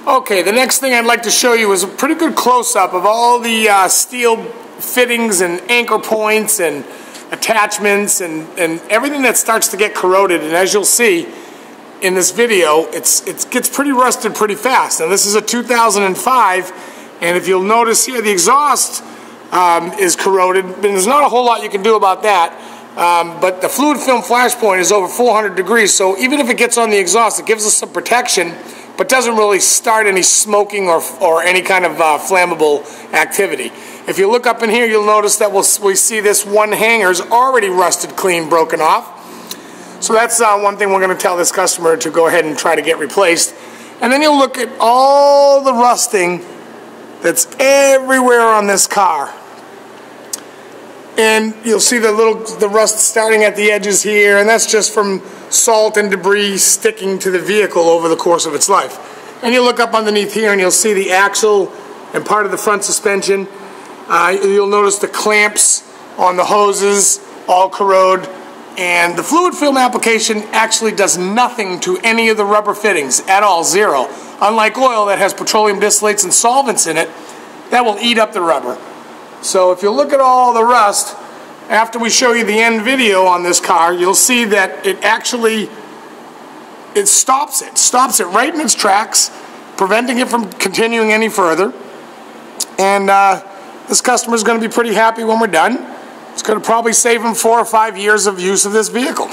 Okay, the next thing I'd like to show you is a pretty good close-up of all the steel fittings and anchor points and attachments and everything that starts to get corroded. And as you'll see in this video, it gets pretty rusted pretty fast. Now this is a 2005, and if you'll notice here, the exhaust is corroded, and there's not a whole lot you can do about that. But the fluid film flash point is over 400 degrees, so even if it gets on the exhaust, it gives us some protection, but doesn't really start any smoking or any kind of flammable activity. If you look up in here, you'll notice that we see this one hanger is already rusted clean, broken off. So that's one thing we're going to tell this customer to go ahead and try to get replaced. And then you'll look at all the rusting that's everywhere on this car. And you'll see the rust starting at the edges here, and that's just from salt and debris sticking to the vehicle over the course of its life. And you look up underneath here and you'll see the axle and part of the front suspension. You'll notice the clamps on the hoses all corrode, and the fluid film application actually does nothing to any of the rubber fittings at all, zero. Unlike oil that has petroleum distillates and solvents in it, that will eat up the rubber. So if you look at all the rust, after we show you the end video on this car, you'll see that it actually stops it right in its tracks, preventing it from continuing any further. And this customer is going to be pretty happy when we're done. It's going to probably save him 4 or 5 years of use of this vehicle.